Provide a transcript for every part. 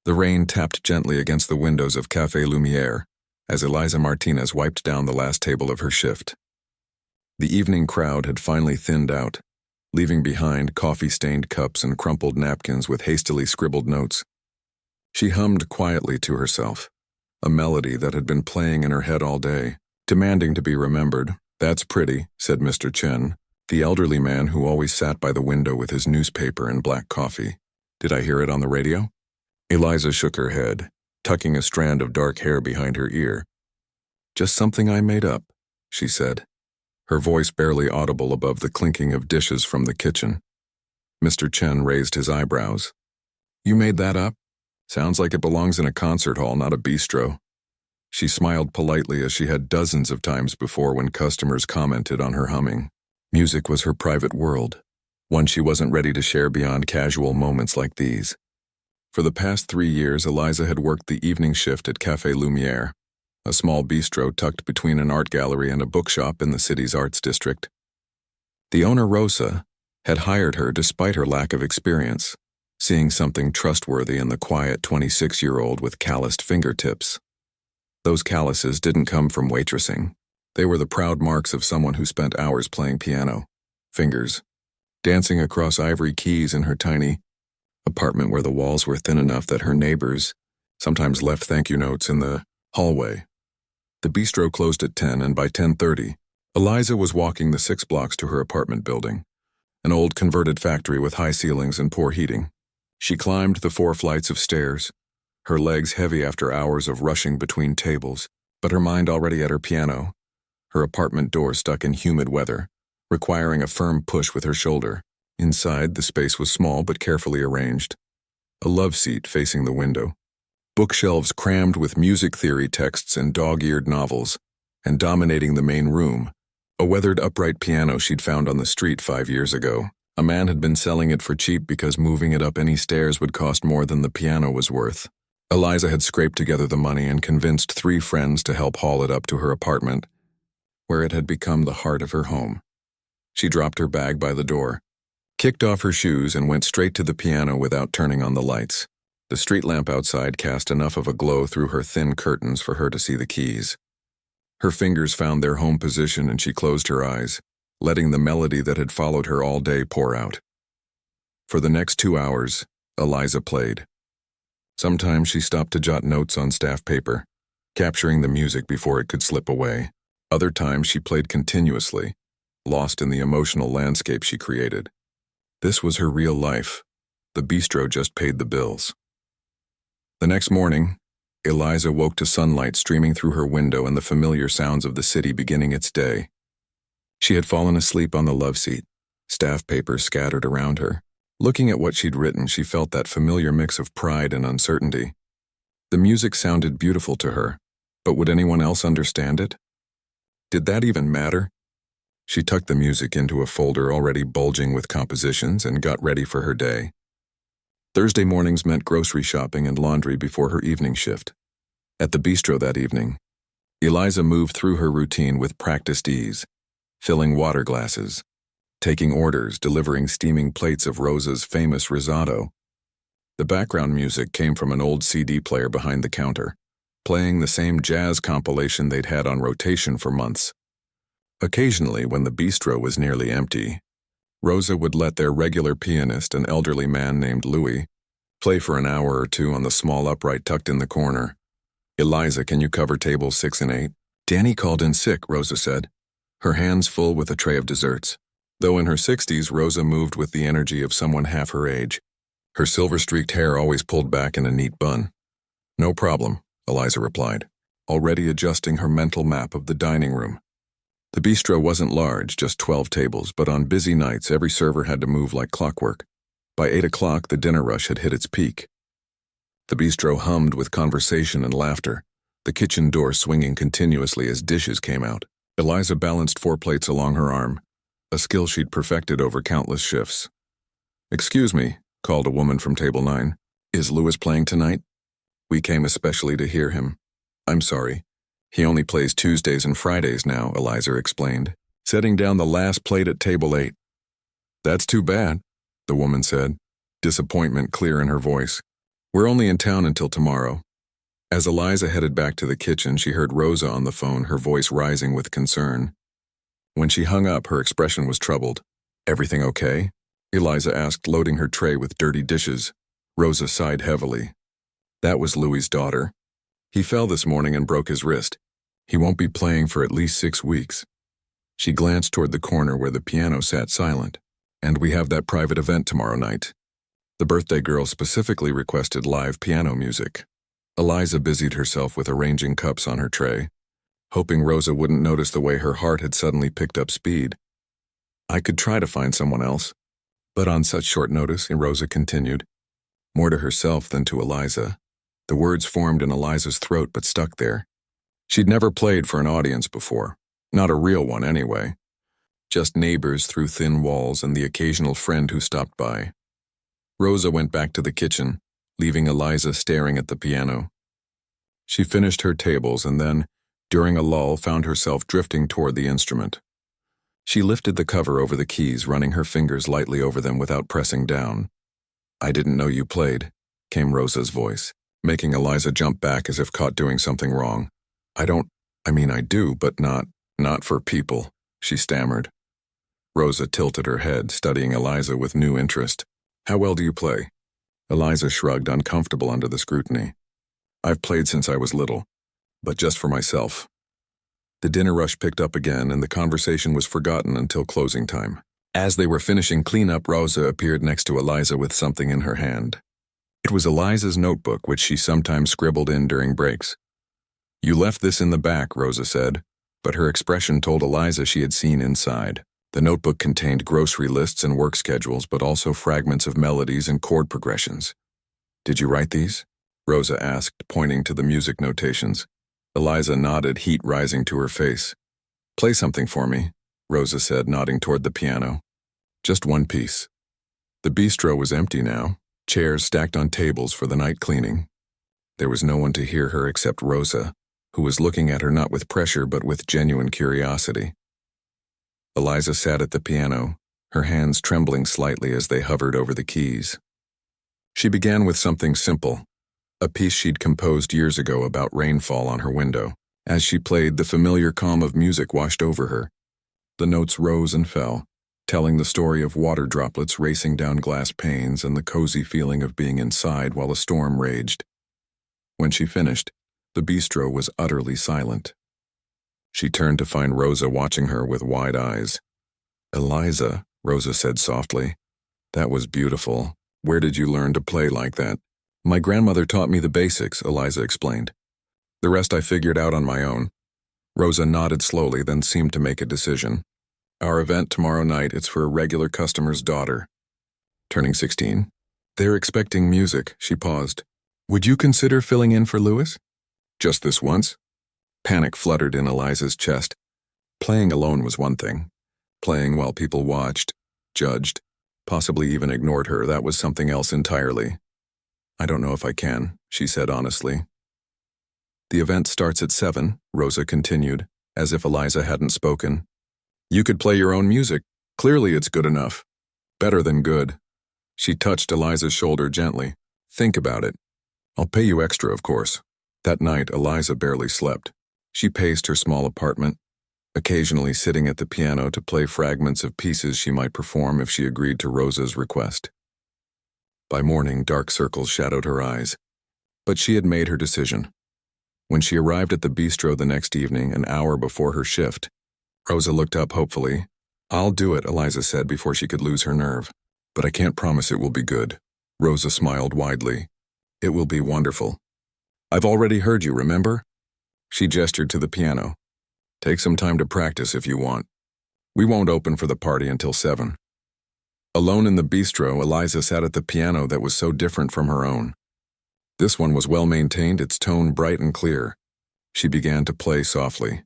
The rain tapped gently against the windows of Café Lumière as Eliza Martinez wiped down the last table of her shift. The evening crowd had finally thinned out, leaving behind coffee-stained cups and crumpled napkins with hastily scribbled notes. She hummed quietly to herself, a melody that had been playing in her head all day, demanding to be remembered. "That's pretty," said Mr. Chen, the elderly man who always sat by the window with his newspaper and black coffee. "Did I hear it on the radio?" Eliza shook her head, tucking a strand of dark hair behind her ear. "Just something I made up," she said, her voice barely audible above the clinking of dishes from the kitchen. Mr. Chen raised his eyebrows. "You made that up? Sounds like it belongs in a concert hall, not a bistro." She smiled politely as she had dozens of times before when customers commented on her humming. Music was her private world, one she wasn't ready to share beyond casual moments like these. For the past 3 years, Eliza had worked the evening shift at Café Lumière, a small bistro tucked between an art gallery and a bookshop in the city's arts district. The owner, Rosa, had hired her despite her lack of experience, seeing something trustworthy in the quiet 26-year-old with calloused fingertips. Those calluses didn't come from waitressing. They were the proud marks of someone who spent hours playing piano, fingers, dancing across ivory keys in her tiny apartment where the walls were thin enough that her neighbors sometimes left thank you notes in the hallway. The bistro closed at 10, and by 10:30, Eliza was walking the 6 blocks to her apartment building, an old converted factory with high ceilings and poor heating. She climbed the 4 flights of stairs, her legs heavy after hours of rushing between tables, but her mind already at her piano, her apartment door stuck in humid weather, requiring a firm push with her shoulder. Inside, the space was small but carefully arranged. A love seat facing the window, bookshelves crammed with music theory texts and dog-eared novels, and dominating the main room, a weathered upright piano she'd found on the street 5 years ago. A man had been selling it for cheap because moving it up any stairs would cost more than the piano was worth. Eliza had scraped together the money and convinced 3 friends to help haul it up to her apartment, where it had become the heart of her home. She dropped her bag by the door, kicked off her shoes, and went straight to the piano without turning on the lights. The street lamp outside cast enough of a glow through her thin curtains for her to see the keys. Her fingers found their home position and she closed her eyes, letting the melody that had followed her all day pour out. For the next 2 hours, Eliza played. Sometimes she stopped to jot notes on staff paper, capturing the music before it could slip away. Other times she played continuously, lost in the emotional landscape she created. This was her real life. The bistro just paid the bills. The next morning, Eliza woke to sunlight streaming through her window and the familiar sounds of the city beginning its day. She had fallen asleep on the love seat, staff papers scattered around her. Looking at what she'd written, she felt that familiar mix of pride and uncertainty. The music sounded beautiful to her, but would anyone else understand it? Did that even matter? She tucked the music into a folder already bulging with compositions and got ready for her day. Thursday mornings meant grocery shopping and laundry before her evening shift. At the bistro that evening, Eliza moved through her routine with practiced ease, filling water glasses, taking orders, delivering steaming plates of Rosa's famous risotto. The background music came from an old CD player behind the counter, playing the same jazz compilation they'd had on rotation for months. Occasionally, when the bistro was nearly empty, Rosa would let their regular pianist, an elderly man named Louis, play for an hour or 2 on the small upright tucked in the corner. "Eliza, can you cover tables 6 and 8? "Danny called in sick," Rosa said, her hands full with a tray of desserts. Though in her 60s, Rosa moved with the energy of someone half her age, her silver-streaked hair always pulled back in a neat bun. "No problem," Eliza replied, already adjusting her mental map of the dining room. The bistro wasn't large, just 12 tables, but on busy nights every server had to move like clockwork. By 8 o'clock, the dinner rush had hit its peak. The bistro hummed with conversation and laughter, the kitchen door swinging continuously as dishes came out. Eliza balanced 4 plates along her arm, a skill she'd perfected over countless shifts. "Excuse me," called a woman from table 9. "Is Louis playing tonight? We came especially to hear him." "I'm sorry. He only plays Tuesdays and Fridays now," Eliza explained, setting down the last plate at table 8. "That's too bad," the woman said, disappointment clear in her voice. We're only in town until tomorrow. As Eliza headed back to the kitchen, she heard Rosa on the phone, her voice rising with concern. When she hung up, her expression was troubled. Everything okay? Eliza asked, loading her tray with dirty dishes. Rosa sighed heavily. That was Louis's daughter. He fell this morning and broke his wrist. He won't be playing for at least 6 weeks. She glanced toward the corner where the piano sat silent. And we have that private event tomorrow night. The birthday girl specifically requested live piano music. Eliza busied herself with arranging cups on her tray, hoping Rosa wouldn't notice the way her heart had suddenly picked up speed. I could try to find someone else, but on such short notice, Rosa continued, more to herself than to Eliza. The words formed in Eliza's throat but stuck there. She'd never played for an audience before, not a real one anyway. Just neighbors through thin walls and the occasional friend who stopped by. Rosa went back to the kitchen, leaving Eliza staring at the piano. She finished her tables and then, during a lull, found herself drifting toward the instrument. She lifted the cover over the keys, running her fingers lightly over them without pressing down. I didn't know you played, came Rosa's voice, making Eliza jump back as if caught doing something wrong. I do, but not for people, she stammered. Rosa tilted her head, studying Eliza with new interest. How well do you play? Eliza shrugged, uncomfortable under the scrutiny. I've played since I was little, but just for myself. The dinner rush picked up again, and the conversation was forgotten until closing time. As they were finishing cleanup, Rosa appeared next to Eliza with something in her hand. It was Eliza's notebook, which she sometimes scribbled in during breaks. You left this in the back, Rosa said, but her expression told Eliza she had seen inside. The notebook contained grocery lists and work schedules, but also fragments of melodies and chord progressions. Did you write these? Rosa asked, pointing to the music notations. Eliza nodded, heat rising to her face. Play something for me, Rosa said, nodding toward the piano. Just one piece. The bistro was empty now, chairs stacked on tables for the night cleaning. There was no one to hear her except Rosa, who was looking at her not with pressure but with genuine curiosity. Eliza sat at the piano, her hands trembling slightly as they hovered over the keys. She began with something simple, a piece she'd composed years ago about rainfall on her window. As she played, the familiar calm of music washed over her. The notes rose and fell, telling the story of water droplets racing down glass panes and the cozy feeling of being inside while a storm raged. When she finished, the bistro was utterly silent. She turned to find Rosa watching her with wide eyes. Eliza, Rosa said softly, that was beautiful. Where did you learn to play like that? My grandmother taught me the basics, Eliza explained. The rest I figured out on my own. Rosa nodded slowly, then seemed to make a decision. Our event tomorrow night, it's for a regular customer's daughter. Turning 16. They're expecting music, she paused. Would you consider filling in for Louis? Just this once? Panic fluttered in Eliza's chest. Playing alone was one thing. Playing while people watched, judged, possibly even ignored her, that was something else entirely. I don't know if I can, she said honestly. The event starts at 7, Rosa continued, as if Eliza hadn't spoken. You could play your own music. Clearly it's good enough. Better than good. She touched Eliza's shoulder gently. Think about it. I'll pay you extra, of course. That night, Eliza barely slept. She paced her small apartment, occasionally sitting at the piano to play fragments of pieces she might perform if she agreed to Rosa's request. By morning, dark circles shadowed her eyes, but she had made her decision. When she arrived at the bistro the next evening, an hour before her shift, Rosa looked up hopefully. I'll do it, Eliza said before she could lose her nerve. But I can't promise it will be good. Rosa smiled widely. It will be wonderful. I've already heard you, remember? She gestured to the piano. Take some time to practice if you want. We won't open for the party until 7. Alone in the bistro, Eliza sat at the piano that was so different from her own. This one was well maintained, its tone bright and clear. She began to play softly,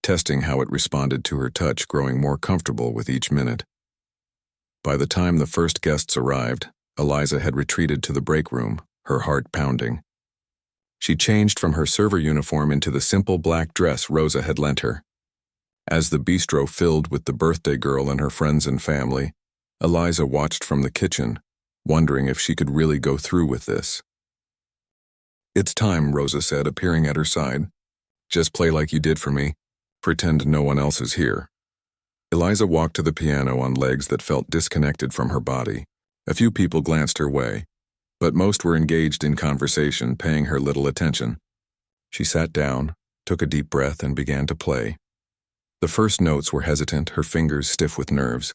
testing how it responded to her touch, growing more comfortable with each minute. By the time the first guests arrived, Eliza had retreated to the break room, her heart pounding. She changed from her server uniform into the simple black dress Rosa had lent her. As the bistro filled with the birthday girl and her friends and family, Eliza watched from the kitchen, wondering if she could really go through with this. "It's time," Rosa said, appearing at her side. "Just play like you did for me. Pretend no one else is here." Eliza walked to the piano on legs that felt disconnected from her body. A few people glanced her way, but most were engaged in conversation, paying her little attention. She sat down, took a deep breath, and began to play. The first notes were hesitant, her fingers stiff with nerves.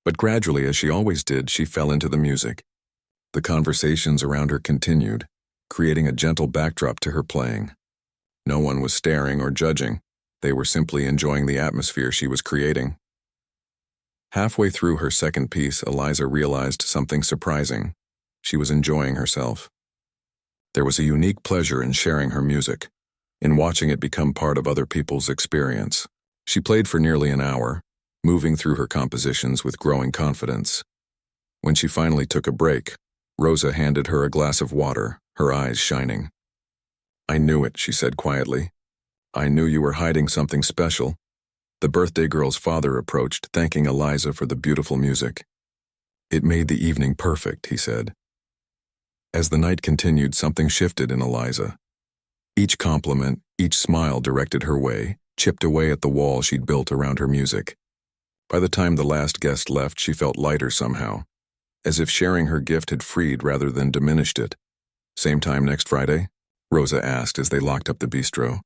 But gradually, as she always did, she fell into the music. The conversations around her continued, creating a gentle backdrop to her playing. No one was staring or judging. They were simply enjoying the atmosphere she was creating. Halfway through her second piece, Eliza realized something surprising. She was enjoying herself. There was a unique pleasure in sharing her music, in watching it become part of other people's experience. She played for nearly an hour, moving through her compositions with growing confidence. When she finally took a break, Rosa handed her a glass of water, her eyes shining. "I knew it," she said quietly. "I knew you were hiding something special." The birthday girl's father approached, thanking Eliza for the beautiful music. "It made the evening perfect," he said. As the night continued, something shifted in Eliza. Each compliment, each smile directed her way, chipped away at the wall she'd built around her music. By the time the last guest left, she felt lighter somehow, as if sharing her gift had freed rather than diminished it. "Same time next Friday?" Rosa asked as they locked up the bistro.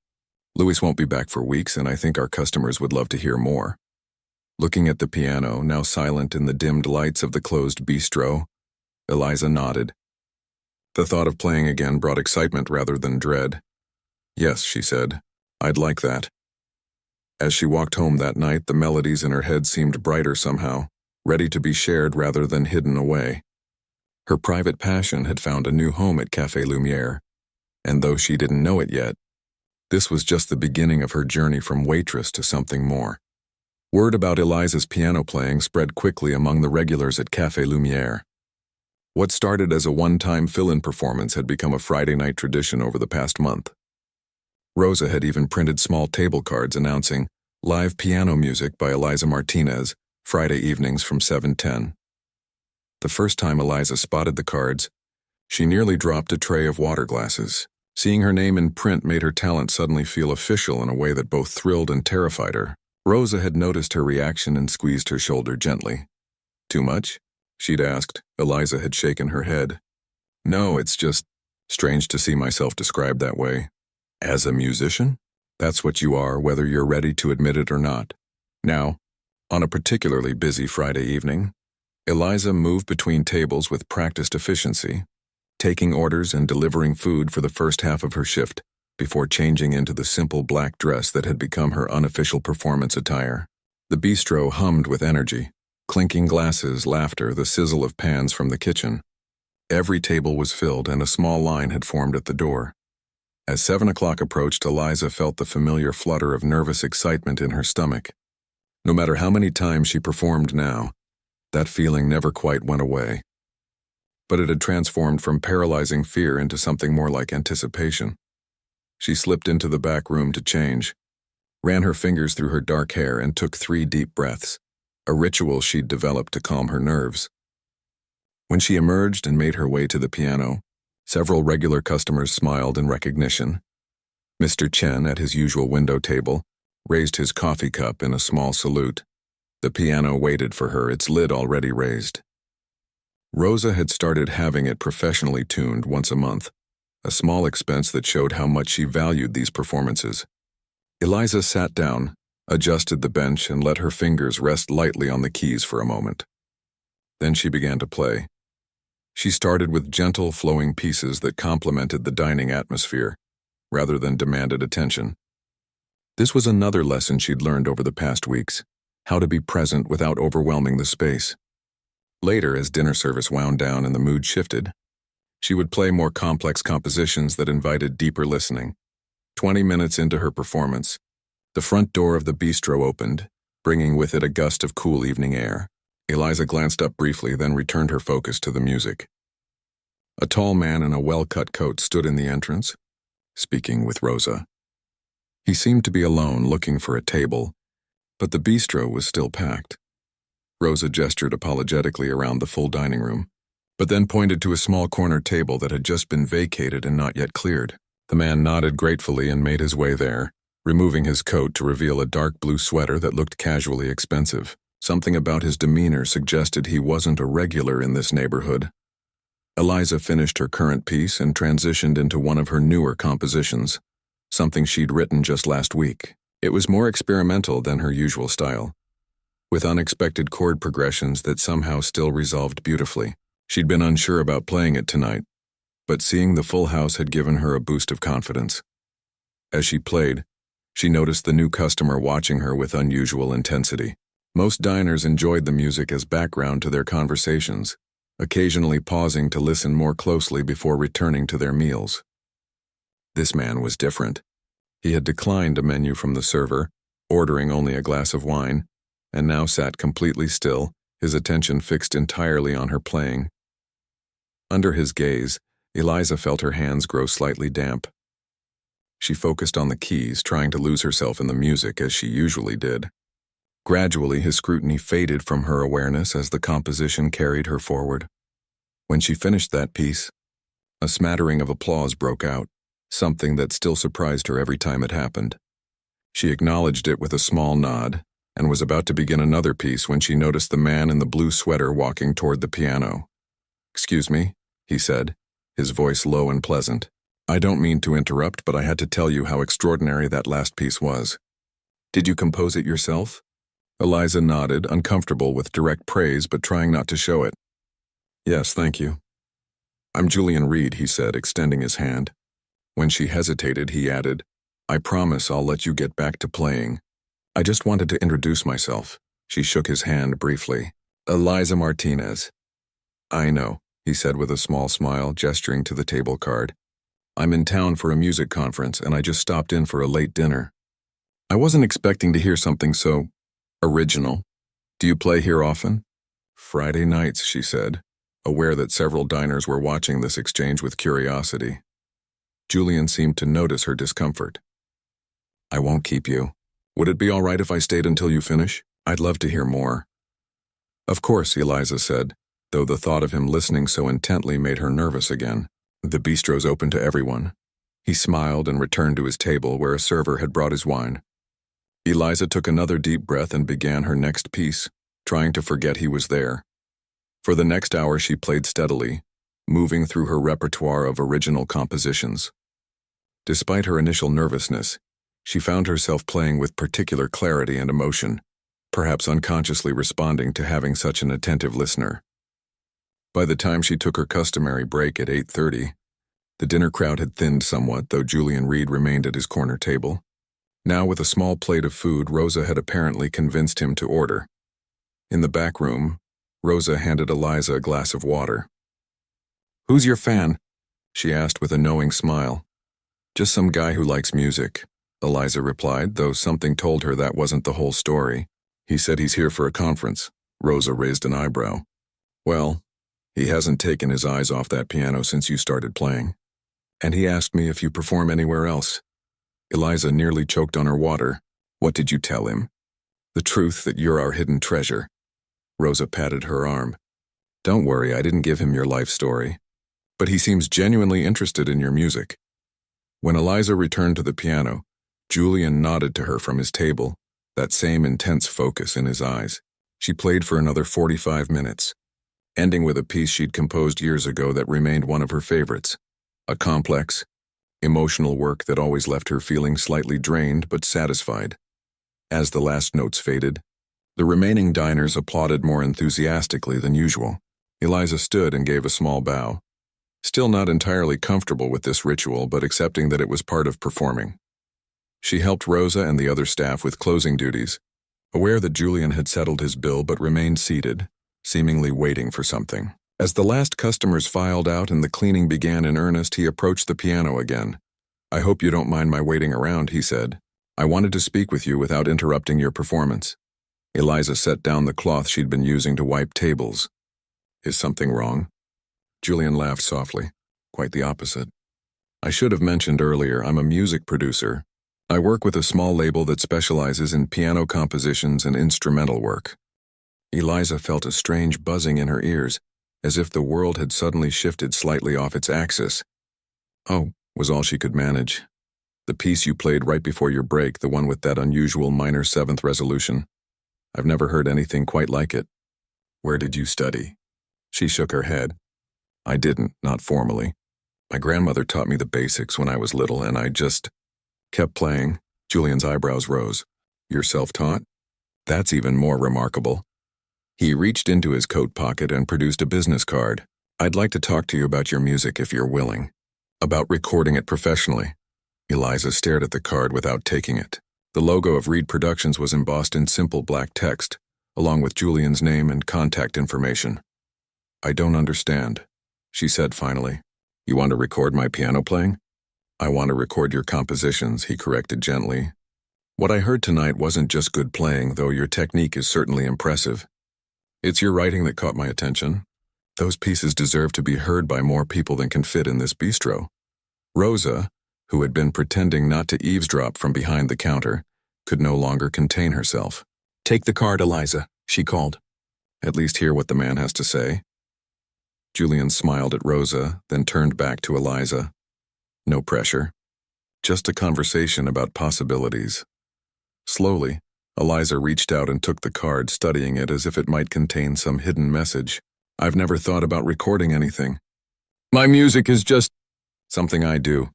"Louis won't be back for weeks, and I think our customers would love to hear more." Looking at the piano, now silent in the dimmed lights of the closed bistro, Eliza nodded. The thought of playing again brought excitement rather than dread. "Yes," she said, "I'd like that." As she walked home that night, the melodies in her head seemed brighter somehow, ready to be shared rather than hidden away. Her private passion had found a new home at Café Lumière, and though she didn't know it yet, this was just the beginning of her journey from waitress to something more. Word about Eliza's piano playing spread quickly among the regulars at Café Lumière. What started as a one-time fill-in performance had become a Friday night tradition over the past month. Rosa had even printed small table cards announcing live piano music by Eliza Martinez, Friday evenings from 7:10. The first time Eliza spotted the cards, she nearly dropped a tray of water glasses. Seeing her name in print made her talent suddenly feel official in a way that both thrilled and terrified her. Rosa had noticed her reaction and squeezed her shoulder gently. "Too much?" she'd asked. Eliza had shaken her head. "No, it's just strange to see myself described that way. As a musician? That's what you are, whether you're ready to admit it or not." Now, on a particularly busy Friday evening, Eliza moved between tables with practiced efficiency, taking orders and delivering food for the first half of her shift, before changing into the simple black dress that had become her unofficial performance attire. The bistro hummed with energy, clinking glasses, laughter, the sizzle of pans from the kitchen. Every table was filled and a small line had formed at the door. As 7 o'clock approached, Eliza felt the familiar flutter of nervous excitement in her stomach. No matter how many times she performed now, that feeling never quite went away. But it had transformed from paralyzing fear into something more like anticipation. She slipped into the back room to change, ran her fingers through her dark hair, and took 3 deep breaths, a ritual she'd developed to calm her nerves. When she emerged and made her way to the piano, several regular customers smiled in recognition. Mr. Chen, at his usual window table, raised his coffee cup in a small salute. The piano waited for her, its lid already raised. Rosa had started having it professionally tuned once a month, a small expense that showed how much she valued these performances. Eliza sat down, adjusted the bench, and let her fingers rest lightly on the keys for a moment. Then she began to play. She started with gentle, flowing pieces that complemented the dining atmosphere, rather than demanded attention. This was another lesson she'd learned over the past weeks, how to be present without overwhelming the space. Later, as dinner service wound down and the mood shifted, she would play more complex compositions that invited deeper listening. 20 minutes into her performance, the front door of the bistro opened, bringing with it a gust of cool evening air. Eliza glanced up briefly, then returned her focus to the music. A tall man in a well-cut coat stood in the entrance, speaking with Rosa. He seemed to be alone, looking for a table, but the bistro was still packed. Rosa gestured apologetically around the full dining room. but then pointed to a small corner table that had just been vacated and not yet cleared. The man nodded gratefully and made his way there, removing his coat to reveal a dark blue sweater that looked casually expensive. Something about his demeanor suggested he wasn't a regular in this neighborhood. Eliza finished her current piece and transitioned into one of her newer compositions, something she'd written just last week. It was more experimental than her usual style, with unexpected chord progressions that somehow still resolved beautifully. She'd been unsure about playing it tonight, but seeing the full house had given her a boost of confidence. As she played, she noticed the new customer watching her with unusual intensity. Most diners enjoyed the music as background to their conversations, occasionally pausing to listen more closely before returning to their meals. This man was different. He had declined a menu from the server, ordering only a glass of wine, and now sat completely still, his attention fixed entirely on her playing. Under his gaze, Eliza felt her hands grow slightly damp. She focused on the keys, trying to lose herself in the music as she usually did. Gradually, his scrutiny faded from her awareness as the composition carried her forward. When she finished that piece, a smattering of applause broke out, something that still surprised her every time it happened. She acknowledged it with a small nod, and was about to begin another piece when she noticed the man in the blue sweater walking toward the piano. "Excuse me," he said, his voice low and pleasant. "I don't mean to interrupt, but I had to tell you how extraordinary that last piece was. Did you compose it yourself?" Eliza nodded, uncomfortable with direct praise but trying not to show it. "Yes, thank you." "I'm Julian Reed," he said, extending his hand. When she hesitated, he added, "I promise I'll let you get back to playing. I just wanted to introduce myself." She shook his hand briefly. "Eliza Martinez." "I know," he said with a small smile, gesturing to the table card. "I'm in town for a music conference, and I just stopped in for a late dinner. I wasn't expecting to hear something so original. Do you play here often?" "Friday nights," she said, aware that several diners were watching this exchange with curiosity. Julian seemed to notice her discomfort. "I won't keep you. Would it be all right if I stayed until you finish? I'd love to hear more." "Of course," Eliza said, though the thought of him listening so intently made her nervous again. "The bistro's open to everyone." He smiled and returned to his table where a server had brought his wine. Eliza took another deep breath and began her next piece, trying to forget he was there. For the next hour she played steadily, moving through her repertoire of original compositions. Despite her initial nervousness, she found herself playing with particular clarity and emotion, perhaps unconsciously responding to having such an attentive listener. By the time she took her customary break at 8:30, the dinner crowd had thinned somewhat, though Julian Reed remained at his corner table. Now, with a small plate of food Rosa had apparently convinced him to order. In the back room, Rosa handed Eliza a glass of water. "Who's your fan?" she asked with a knowing smile. "Just some guy who likes music," Eliza replied, though something told her that wasn't the whole story. "He said he's here for a conference." Rosa raised an eyebrow. "Well, he hasn't taken his eyes off that piano since you started playing. And he asked me if you perform anywhere else." Eliza nearly choked on her water. "What did you tell him?" "The truth, that you're our hidden treasure." Rosa patted her arm. "Don't worry, I didn't give him your life story. But he seems genuinely interested in your music." When Eliza returned to the piano, Julian nodded to her from his table, that same intense focus in his eyes. She played for another 45 minutes, ending with a piece she'd composed years ago that remained one of her favorites, a complex, emotional work that always left her feeling slightly drained but satisfied. As the last notes faded, the remaining diners applauded more enthusiastically than usual. Eliza stood and gave a small bow, still not entirely comfortable with this ritual but accepting that it was part of performing. She helped Rosa and the other staff with closing duties, aware that Julian had settled his bill but remained seated, seemingly waiting for something. As the last customers filed out and the cleaning began in earnest, he approached the piano again. "I hope you don't mind my waiting around," he said. "I wanted to speak with you without interrupting your performance." Eliza set down the cloth she'd been using to wipe tables. "Is something wrong?" Julian laughed softly. "Quite the opposite. I should have mentioned earlier, I'm a music producer. I work with a small label that specializes in piano compositions and instrumental work." Eliza felt a strange buzzing in her ears, as if the world had suddenly shifted slightly off its axis. "Oh," was all she could manage. "The piece you played right before your break, the one with that unusual minor seventh resolution. I've never heard anything quite like it." "Where did you study?" She shook her head. "I didn't, not formally. My grandmother taught me the basics when I was little, and I just kept playing." Julian's eyebrows rose. "You're self-taught? That's even more remarkable." He reached into his coat pocket and produced a business card. "I'd like to talk to you about your music if you're willing. About recording it professionally." Eliza stared at the card without taking it. The logo of Reed Productions was embossed in simple black text, along with Julian's name and contact information. "I don't understand," she said finally. "You want to record my piano playing?" "I want to record your compositions," he corrected gently. "What I heard tonight wasn't just good playing, though your technique is certainly impressive. It's your writing that caught my attention. Those pieces deserve to be heard by more people than can fit in this bistro." Rosa, who had been pretending not to eavesdrop from behind the counter, could no longer contain herself. "Take the card, Eliza," she called. "At least hear what the man has to say." Julian smiled at Rosa, then turned back to Eliza. No pressure. Just a conversation about possibilities. Slowly, Eliza reached out and took the card, studying it as if it might contain some hidden message. "I've never thought about recording anything. My music is just something I do.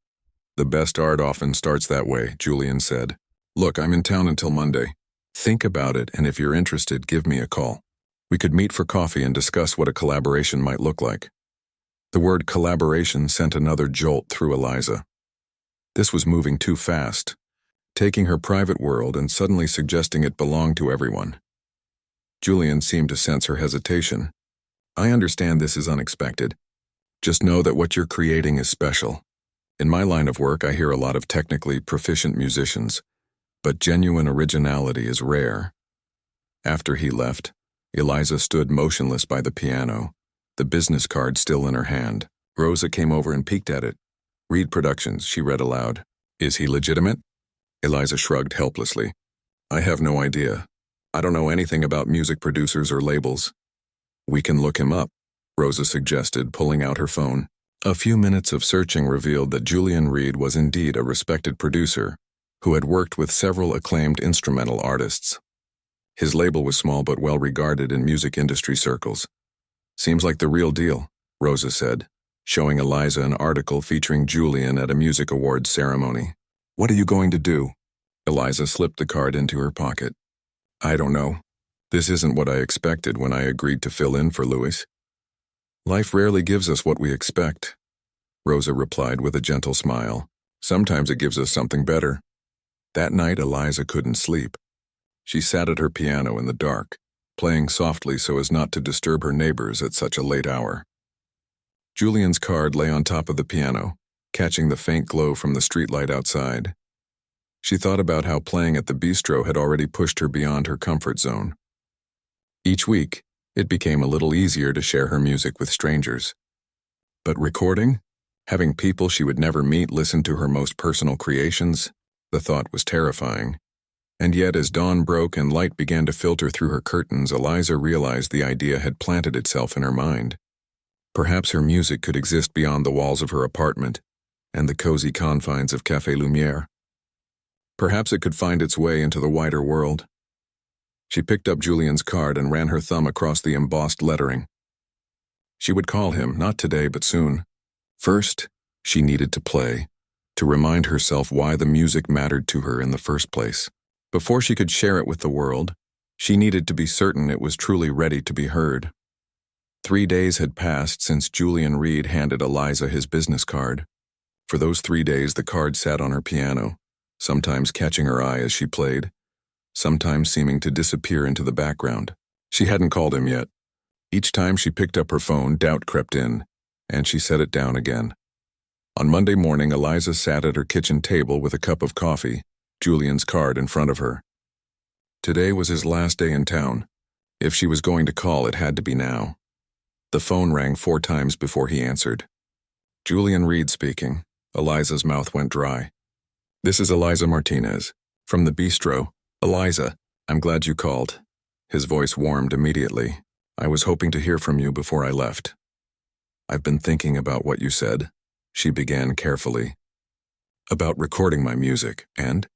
The best art often starts that way," Julian said. "Look, I'm in town until Monday. Think about it, and if you're interested, give me a call. We could meet for coffee and discuss what a collaboration might look like." The word collaboration sent another jolt through Eliza. This was moving too fast, taking her private world and suddenly suggesting it belonged to everyone. Julian seemed to sense her hesitation. "I understand this is unexpected. Just know that what you're creating is special. In my line of work, I hear a lot of technically proficient musicians, but genuine originality is rare." After he left, Eliza stood motionless by the piano, the business card still in her hand. Rosa came over and peeked at it. "Reed Productions," she read aloud. "Is he legitimate?" Eliza shrugged helplessly. "I have no idea. I don't know anything about music producers or labels." "We can look him up," Rosa suggested, pulling out her phone. A few minutes of searching revealed that Julian Reed was indeed a respected producer who had worked with several acclaimed instrumental artists. His label was small but well regarded in music industry circles. "Seems like the real deal," Rosa said, showing Eliza an article featuring Julian at a music awards ceremony. "What are you going to do?" Eliza slipped the card into her pocket. "I don't know. This isn't what I expected when I agreed to fill in for Louis." "Life rarely gives us what we expect," Rosa replied with a gentle smile. "Sometimes it gives us something better." That night, Eliza couldn't sleep. She sat at her piano in the dark, playing softly so as not to disturb her neighbors at such a late hour. Julian's card lay on top of the piano, catching the faint glow from the streetlight outside. She thought about how playing at the bistro had already pushed her beyond her comfort zone. Each week, it became a little easier to share her music with strangers. But recording? Having people she would never meet listen to her most personal creations? The thought was terrifying. And yet, as dawn broke and light began to filter through her curtains, Eliza realized the idea had planted itself in her mind. Perhaps her music could exist beyond the walls of her apartment and the cozy confines of Café Lumière. Perhaps it could find its way into the wider world. She picked up Julian's card and ran her thumb across the embossed lettering. She would call him, not today but soon. First, she needed to play, to remind herself why the music mattered to her in the first place. Before she could share it with the world, she needed to be certain it was truly ready to be heard. 3 days had passed since Julian Reed handed Eliza his business card. For those 3 days, the card sat on her piano, sometimes catching her eye as she played, sometimes seeming to disappear into the background. She hadn't called him yet. Each time she picked up her phone, doubt crept in, and she set it down again. On Monday morning, Eliza sat at her kitchen table with a cup of coffee, Julian's card in front of her. Today was his last day in town. If she was going to call, it had to be now. The phone rang 4 times before he answered. "Julian Reed speaking." Eliza's mouth went dry. "This is Eliza Martinez. From the bistro." "Eliza, I'm glad you called." His voice warmed immediately. "I was hoping to hear from you before I left." I've been thinking about what you said, she began carefully. About recording my music, and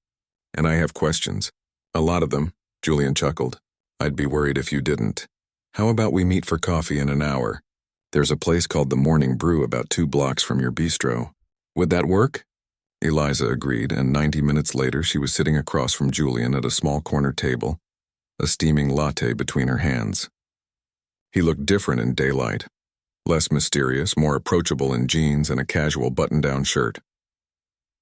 I have questions. A lot of them, Julian chuckled. I'd be worried if you didn't. How about we meet for coffee in an hour? There's a place called the Morning Brew about 2 blocks from your bistro. Would that work? Eliza agreed, and 90 minutes later she was sitting across from Julian at a small corner table, a steaming latte between her hands. He looked different in daylight, less mysterious, more approachable in jeans and a casual button-down shirt.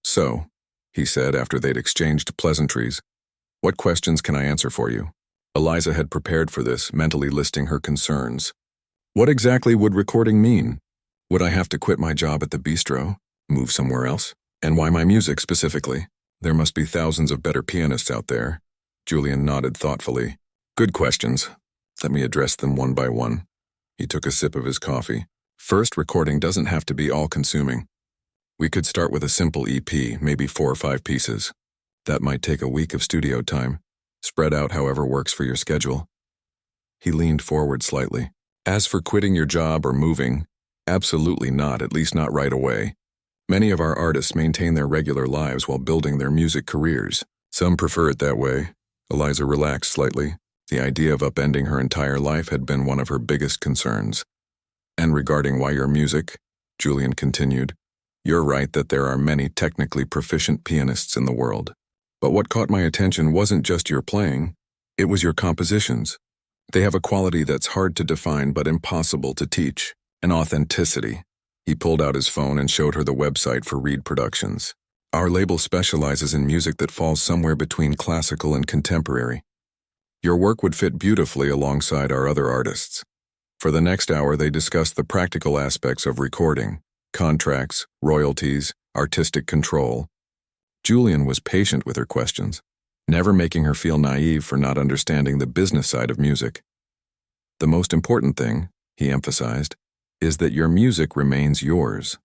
So, he said after they'd exchanged pleasantries, what questions can I answer for you? Eliza had prepared for this, mentally listing her concerns. What exactly would recording mean? Would I have to quit my job at the bistro, move somewhere else? And why my music specifically? There must be thousands of better pianists out there. Julian nodded thoughtfully. Good questions. Let me address them one by one. He took a sip of his coffee. First, recording doesn't have to be all-consuming. We could start with a simple EP, maybe 4 or 5 pieces. That might take a week of studio time, spread out however works for your schedule. He leaned forward slightly. As for quitting your job or moving, absolutely not, at least not right away. Many of our artists maintain their regular lives while building their music careers. Some prefer it that way. Eliza relaxed slightly. The idea of upending her entire life had been one of her biggest concerns. And regarding why your music, Julian continued, you're right that there are many technically proficient pianists in the world. But what caught my attention wasn't just your playing, it was your compositions. They have a quality that's hard to define but impossible to teach, an authenticity. He pulled out his phone and showed her the website for Reed Productions. Our label specializes in music that falls somewhere between classical and contemporary. Your work would fit beautifully alongside our other artists. For the next hour, they discussed the practical aspects of recording, contracts, royalties, artistic control. Julian was patient with her questions, never making her feel naive for not understanding the business side of music. The most important thing, he emphasized, is that your music remains yours.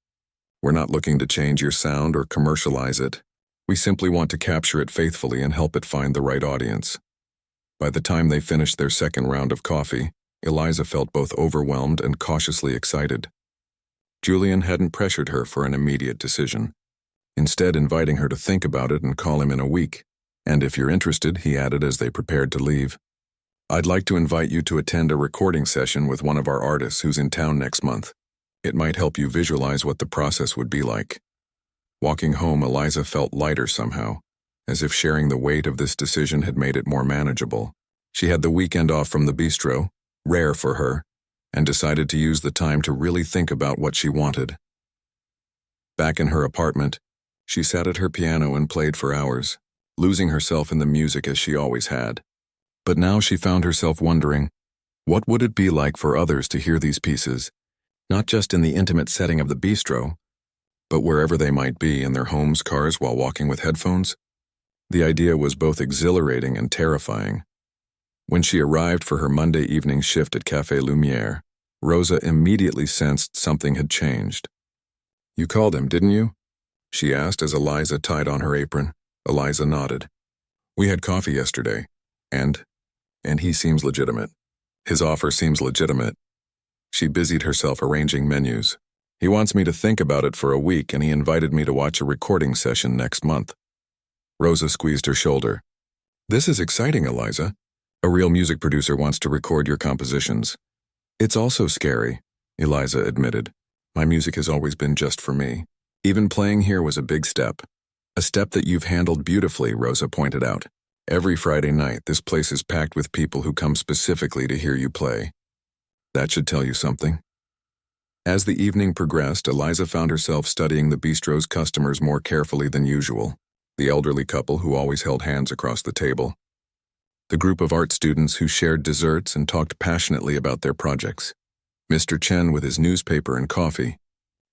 We're not looking to change your sound or commercialize it. We simply want to capture it faithfully and help it find the right audience. By the time they finished their second round of coffee, Eliza felt both overwhelmed and cautiously excited. Julian hadn't pressured her for an immediate decision, instead inviting her to think about it and call him in a week. And if you're interested, he added as they prepared to leave, I'd like to invite you to attend a recording session with one of our artists who's in town next month. It might help you visualize what the process would be like. Walking home, Eliza felt lighter somehow, as if sharing the weight of this decision had made it more manageable. She had the weekend off from the bistro, rare for her, and decided to use the time to really think about what she wanted. Back in her apartment, she sat at her piano and played for hours, losing herself in the music as she always had. But now she found herself wondering, what would it be like for others to hear these pieces, not just in the intimate setting of the bistro, but wherever they might be, in their homes, cars, while walking with headphones? The idea was both exhilarating and terrifying. When she arrived for her Monday evening shift at Café Lumière, Rosa immediately sensed something had changed. You called him, didn't you? She asked as Eliza tied on her apron. Eliza nodded. We had coffee yesterday, and he seems legitimate. His offer seems legitimate. She busied herself arranging menus. He wants me to think about it for a week, and he invited me to watch a recording session next month. Rosa squeezed her shoulder. This is exciting, Eliza. A real music producer wants to record your compositions. It's also scary, Eliza admitted. My music has always been just for me. Even playing here was a big step. A step that you've handled beautifully, Rosa pointed out. Every Friday night, this place is packed with people who come specifically to hear you play. That should tell you something. As the evening progressed, Eliza found herself studying the bistro's customers more carefully than usual. The elderly couple who always held hands across the table. The group of art students who shared desserts and talked passionately about their projects. Mr. Chen with his newspaper and coffee.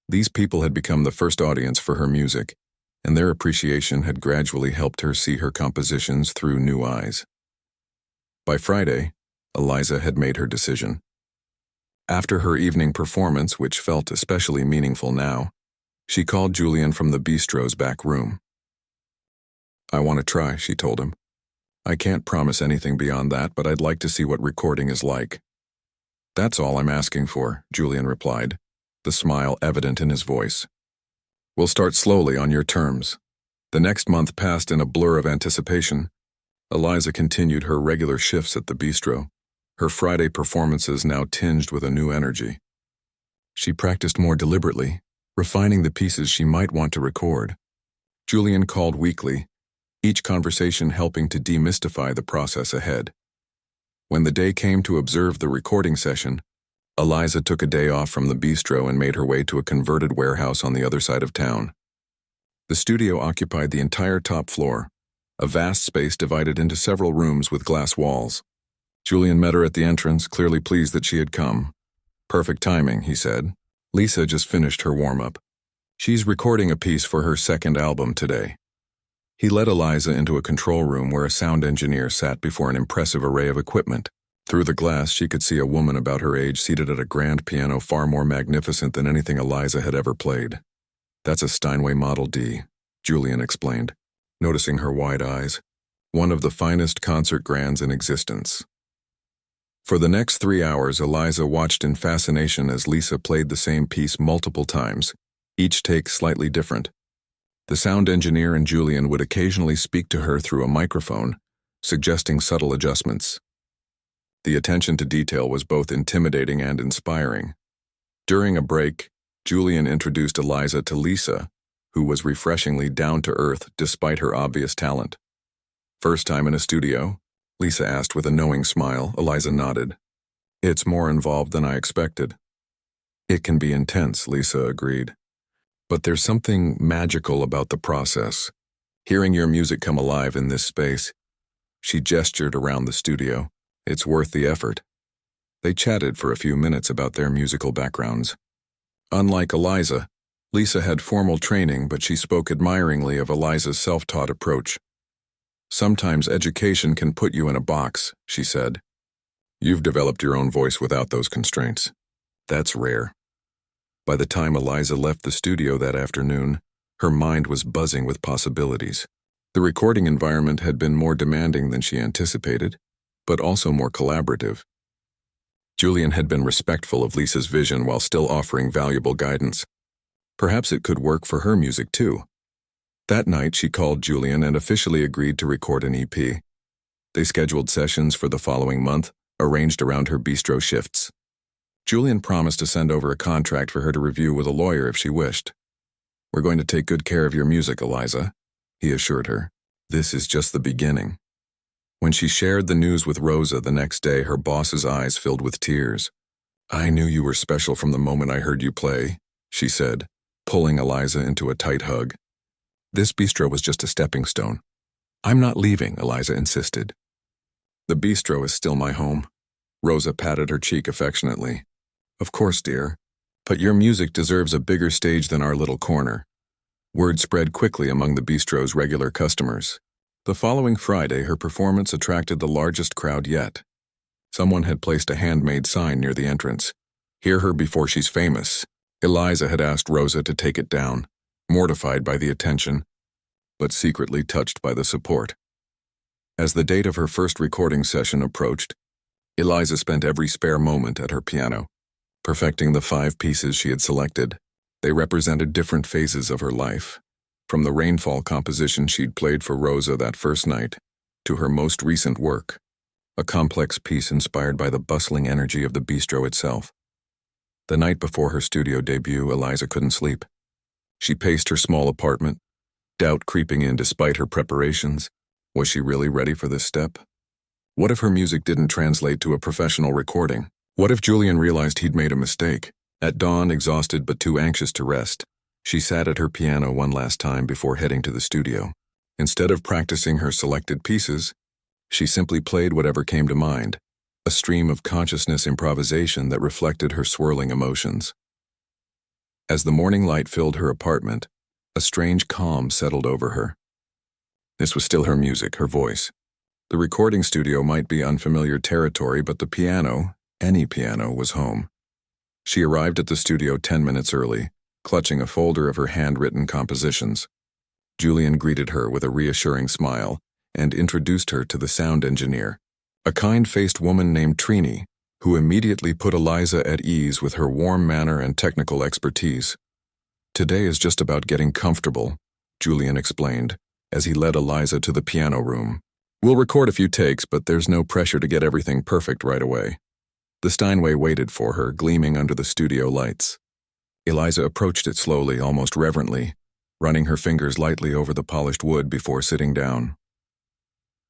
These people had become the first audience for her music, and their appreciation had gradually helped her see her compositions through new eyes. By Friday, Eliza had made her decision. After her evening performance, which felt especially meaningful now, she called Julian from the bistro's back room. I want to try, she told him. I can't promise anything beyond that, but I'd like to see what recording is like. That's all I'm asking for, Julian replied. the smile evident in his voice. "We'll start slowly on your terms." The next month passed in a blur of anticipation. Eliza continued her regular shifts at the bistro, her Friday performances now tinged with a new energy. She practiced more deliberately, refining the pieces she might want to record. Julian called weekly, each conversation helping to demystify the process ahead. When the day came to observe the recording session, Eliza took a day off from the bistro and made her way to a converted warehouse on the other side of town. The studio occupied the entire top floor, a vast space divided into several rooms with glass walls. Julian met her at the entrance, clearly pleased that she had come. "Perfect timing," he said. "Lisa just finished her warm-up. She's recording a piece for her second album today." He led Eliza into a control room where a sound engineer sat before an impressive array of equipment. Through the glass, she could see a woman about her age seated at a grand piano far more magnificent than anything Eliza had ever played. "That's a Steinway Model D," Julian explained, noticing her wide eyes. "One of the finest concert grands in existence." For the next 3 hours, Eliza watched in fascination as Lisa played the same piece multiple times, each take slightly different. The sound engineer and Julian would occasionally speak to her through a microphone, suggesting subtle adjustments. The attention to detail was both intimidating and inspiring. During a break, Julian introduced Eliza to Lisa, who was refreshingly down-to-earth despite her obvious talent. "First time in a studio?" Lisa asked with a knowing smile. Eliza nodded. "It's more involved than I expected." "It can be intense," Lisa agreed. "But there's something magical about the process. Hearing your music come alive in this space." She gestured around the studio. "It's worth the effort." They chatted for a few minutes about their musical backgrounds. Unlike Eliza, Lisa had formal training, but she spoke admiringly of Eliza's self-taught approach. "Sometimes education can put you in a box," she said. "You've developed your own voice without those constraints. That's rare." By the time Eliza left the studio that afternoon, her mind was buzzing with possibilities. The recording environment had been more demanding than she anticipated, but also more collaborative. Julian had been respectful of Lisa's vision while still offering valuable guidance. Perhaps it could work for her music too. That night, she called Julian and officially agreed to record an EP. They scheduled sessions for the following month, arranged around her bistro shifts. Julian promised to send over a contract for her to review with a lawyer if she wished. "We're going to take good care of your music, Eliza," he assured her. "This is just the beginning." When she shared the news with Rosa the next day, her boss's eyes filled with tears. "I knew you were special from the moment I heard you play," she said, pulling Eliza into a tight hug. "This bistro was just a stepping stone." "I'm not leaving," Eliza insisted. "The bistro is still my home." Rosa patted her cheek affectionately. "Of course, dear. But your music deserves a bigger stage than our little corner." Word spread quickly among the bistro's regular customers. The following Friday, her performance attracted the largest crowd yet. Someone had placed a handmade sign near the entrance. "Hear her before she's famous." Eliza had asked Rosa to take it down, mortified by the attention, but secretly touched by the support. As the date of her first recording session approached, Eliza spent every spare moment at her piano, perfecting the 5 pieces she had selected. They represented different phases of her life, from the rainfall composition she'd played for Rosa that first night, to her most recent work, a complex piece inspired by the bustling energy of the bistro itself. The night before her studio debut, Eliza couldn't sleep. She paced her small apartment, doubt creeping in despite her preparations. Was she really ready for this step? What if her music didn't translate to a professional recording? What if Julian realized he'd made a mistake? At dawn, exhausted but too anxious to rest, she sat at her piano one last time before heading to the studio. Instead of practicing her selected pieces, she simply played whatever came to mind, a stream of consciousness improvisation that reflected her swirling emotions. As the morning light filled her apartment, a strange calm settled over her. This was still her music, her voice. The recording studio might be unfamiliar territory, but the piano, any piano, was home. She arrived at the studio 10 minutes early, clutching a folder of her handwritten compositions. Julian greeted her with a reassuring smile and introduced her to the sound engineer, a kind-faced woman named Trini, who immediately put Eliza at ease with her warm manner and technical expertise. "Today is just about getting comfortable," Julian explained, as he led Eliza to the piano room. "We'll record a few takes, but there's no pressure to get everything perfect right away." The Steinway waited for her, gleaming under the studio lights. Eliza approached it slowly, almost reverently, running her fingers lightly over the polished wood before sitting down.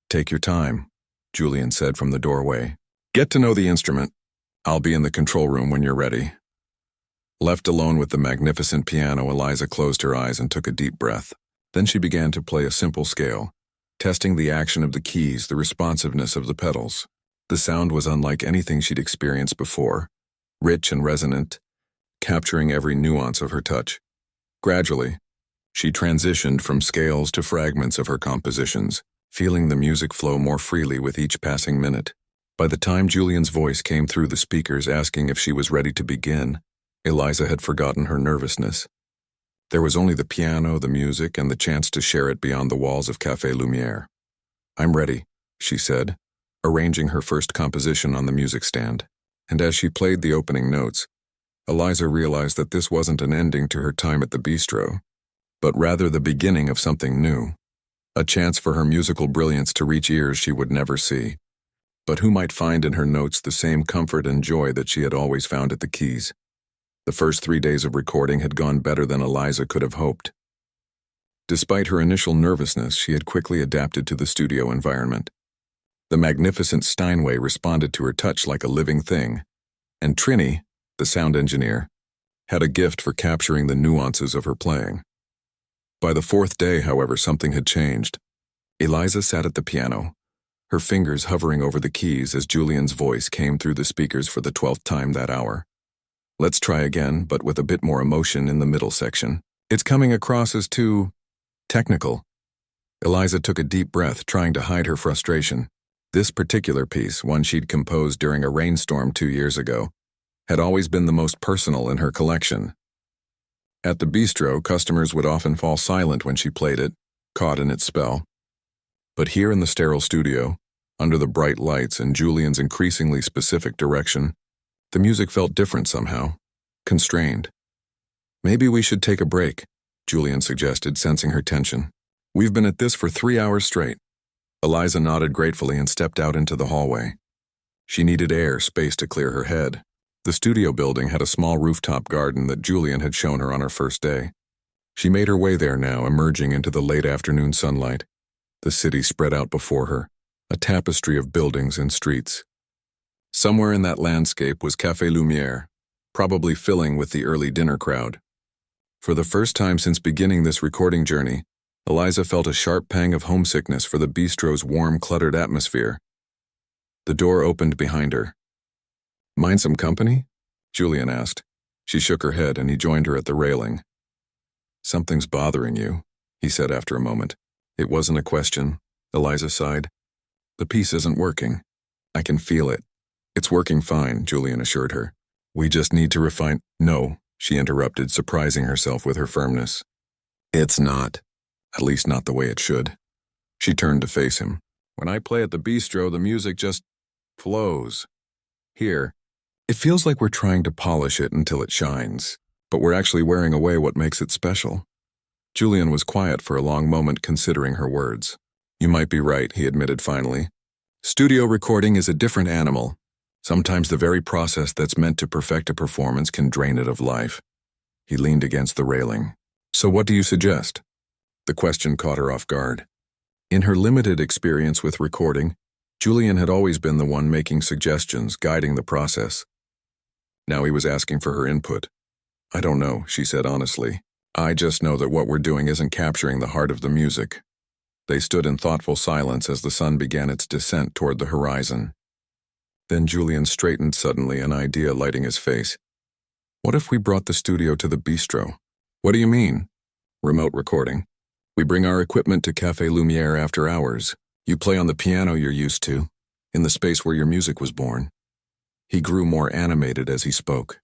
"Take your time," Julian said from the doorway. "Get to know the instrument. I'll be in the control room when you're ready." Left alone with the magnificent piano, Eliza closed her eyes and took a deep breath. Then she began to play a simple scale, testing the action of the keys, the responsiveness of the pedals. The sound was unlike anything she'd experienced before, rich and resonant, capturing every nuance of her touch. Gradually, she transitioned from scales to fragments of her compositions, feeling the music flow more freely with each passing minute. By the time Julian's voice came through the speakers asking if she was ready to begin, Eliza had forgotten her nervousness. There was only the piano, the music, and the chance to share it beyond the walls of Café Lumière. "I'm ready," she said, arranging her first composition on the music stand. And as she played the opening notes, Eliza realized that this wasn't an ending to her time at the Bistro, but rather the beginning of something new, a chance for her musical brilliance to reach ears she would never see, but who might find in her notes the same comfort and joy that she had always found at the keys. The first 3 days of recording had gone better than Eliza could have hoped. Despite her initial nervousness, she had quickly adapted to the studio environment. The magnificent Steinway responded to her touch like a living thing, and Trini, the sound engineer, had a gift for capturing the nuances of her playing. By the 4th day, however, something had changed. Eliza sat at the piano, her fingers hovering over the keys as Julian's voice came through the speakers for the 12th time that hour. "Let's try again, but with a bit more emotion in the middle section. It's coming across as too technical." Eliza took a deep breath, trying to hide her frustration. This particular piece, one she'd composed during a rainstorm 2 years ago, had always been the most personal in her collection. At the Bistro, customers would often fall silent when she played it, caught in its spell. But here in the sterile studio, under the bright lights and Julian's increasingly specific direction, the music felt different somehow, constrained. "Maybe we should take a break," Julian suggested, sensing her tension. "We've been at this for 3 hours straight." Eliza nodded gratefully and stepped out into the hallway. She needed air, space to clear her head. The studio building had a small rooftop garden that Julian had shown her on her first day. She made her way there now, emerging into the late afternoon sunlight. The city spread out before her, a tapestry of buildings and streets. Somewhere in that landscape was Café Lumière, probably filling with the early dinner crowd. For the first time since beginning this recording journey, Eliza felt a sharp pang of homesickness for the bistro's warm, cluttered atmosphere. The door opened behind her. "Mind some company?" Julian asked. She shook her head and he joined her at the railing. "Something's bothering you," he said after a moment. It wasn't a question, Eliza sighed. "The piece isn't working. I can feel it." "It's working fine," Julian assured her. "We just need to refine—" "No," she interrupted, surprising herself with her firmness. "It's not. At least not the way it should." She turned to face him. "When I play at the Bistro, the music just flows. Here, it feels like we're trying to polish it until it shines, but we're actually wearing away what makes it special." Julian was quiet for a long moment, considering her words. "You might be right," he admitted finally. "Studio recording is a different animal. Sometimes the very process that's meant to perfect a performance can drain it of life." He leaned against the railing. "So what do you suggest?" The question caught her off guard. In her limited experience with recording, Julian had always been the one making suggestions, guiding the process. Now he was asking for her input. "I don't know," she said honestly. "I just know that what we're doing isn't capturing the heart of the music." They stood in thoughtful silence as the sun began its descent toward the horizon. Then Julian straightened suddenly, an idea lighting his face. "What if we brought the studio to the Bistro?" "What do you mean?" "Remote recording. We bring our equipment to Café Lumière after hours. You play on the piano you're used to, in the space where your music was born." He grew more animated as he spoke.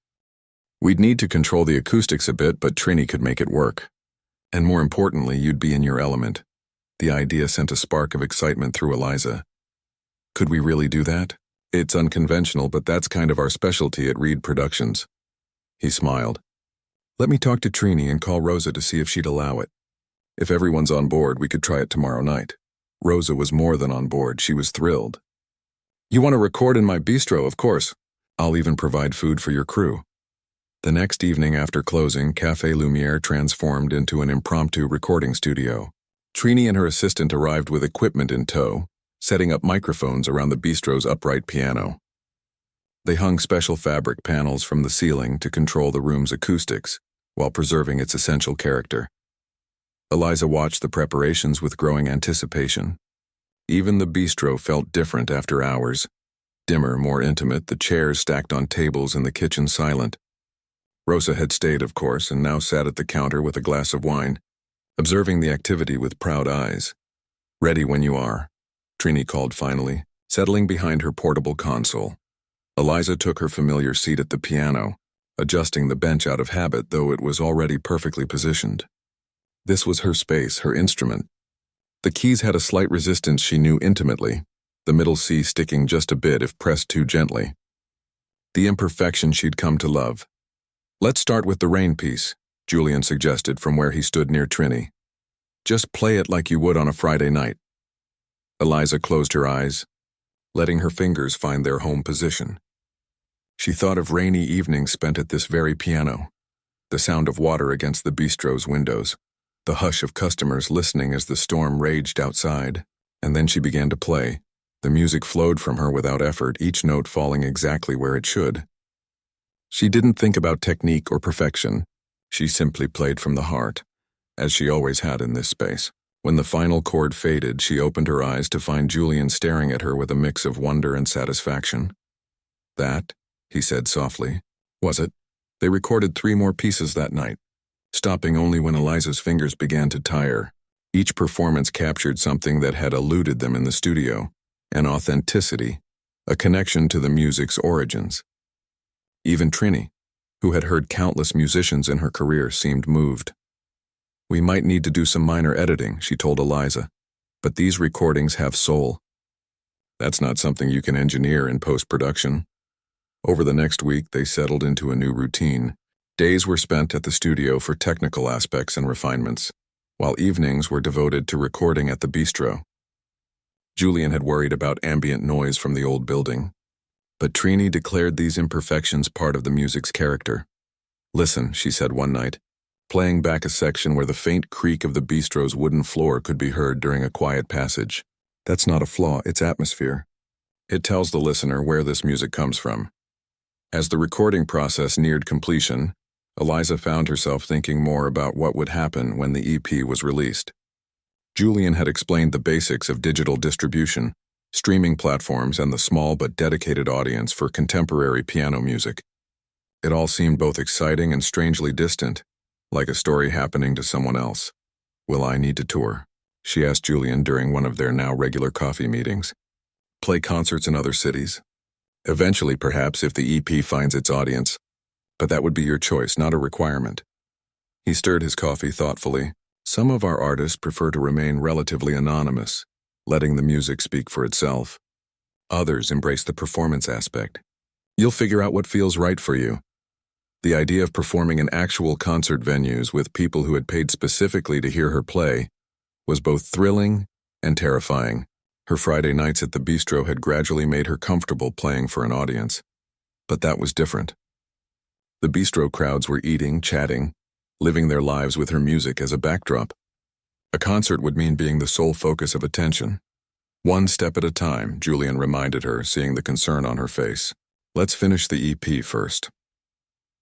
"We'd need to control the acoustics a bit, but Trini could make it work. And more importantly, you'd be in your element." The idea sent a spark of excitement through Eliza. "Could we really do that?" It's unconventional, but that's kind of our specialty at Reed Productions. He smiled. Let me talk to Trini and call Rosa to see if she'd allow it. If everyone's on board, we could try it tomorrow night. Rosa was more than on board. She was thrilled. You want to record in my bistro, of course. I'll even provide food for your crew. The next evening after closing, Café Lumière transformed into an impromptu recording studio. Trini and her assistant arrived with equipment in tow, setting up microphones around the bistro's upright piano. They hung special fabric panels from the ceiling to control the room's acoustics, while preserving its essential character. Eliza watched the preparations with growing anticipation. Even the bistro felt different after hours. Dimmer, more intimate, the chairs stacked on tables and the kitchen silent. Rosa had stayed, of course, and now sat at the counter with a glass of wine, observing the activity with proud eyes. Ready when you are, Trini called finally, settling behind her portable console. Eliza took her familiar seat at the piano, adjusting the bench out of habit, though it was already perfectly positioned. This was her space, her instrument. The keys had a slight resistance she knew intimately, the middle C sticking just a bit if pressed too gently. The imperfection she'd come to love. Let's start with the rain piece, Julian suggested from where he stood near Trini. Just play it like you would on a Friday night. Eliza closed her eyes, letting her fingers find their home position. She thought of rainy evenings spent at this very piano, the sound of water against the bistro's windows, the hush of customers listening as the storm raged outside, and then she began to play. The music flowed from her without effort, each note falling exactly where it should. She didn't think about technique or perfection. She simply played from the heart, as she always had in this space. When the final chord faded, she opened her eyes to find Julian staring at her with a mix of wonder and satisfaction. That, he said softly, was it. They recorded 3 more pieces that night, stopping only when Eliza's fingers began to tire. Each performance captured something that had eluded them in the studio, an authenticity, a connection to the music's origins. Even Trini, who had heard countless musicians in her career, seemed moved. We might need to do some minor editing, she told Eliza, but these recordings have soul. That's not something you can engineer in post-production. Over the next week, they settled into a new routine. Days were spent at the studio for technical aspects and refinements, while evenings were devoted to recording at the bistro. Julian had worried about ambient noise from the old building, but Trini declared these imperfections part of the music's character. Listen, she said one night, playing back a section where the faint creak of the bistro's wooden floor could be heard during a quiet passage. That's not a flaw, it's atmosphere. It tells the listener where this music comes from. As the recording process neared completion, Eliza found herself thinking more about what would happen when the EP was released. Julian had explained the basics of digital distribution, streaming platforms, and the small but dedicated audience for contemporary piano music. It all seemed both exciting and strangely distant, like a story happening to someone else. Will I need to tour? She asked Julian during one of their now regular coffee meetings. Play concerts in other cities? Eventually, perhaps, if the EP finds its audience. But that would be your choice, not a requirement. He stirred his coffee thoughtfully. Some of our artists prefer to remain relatively anonymous, letting the music speak for itself. Others embrace the performance aspect. You'll figure out what feels right for you. The idea of performing in actual concert venues with people who had paid specifically to hear her play was both thrilling and terrifying. Her Friday nights at the bistro had gradually made her comfortable playing for an audience. But that was different. The bistro crowds were eating, chatting, living their lives with her music as a backdrop. A concert would mean being the sole focus of attention. One step at a time, Julian reminded her, seeing the concern on her face. Let's finish the EP first.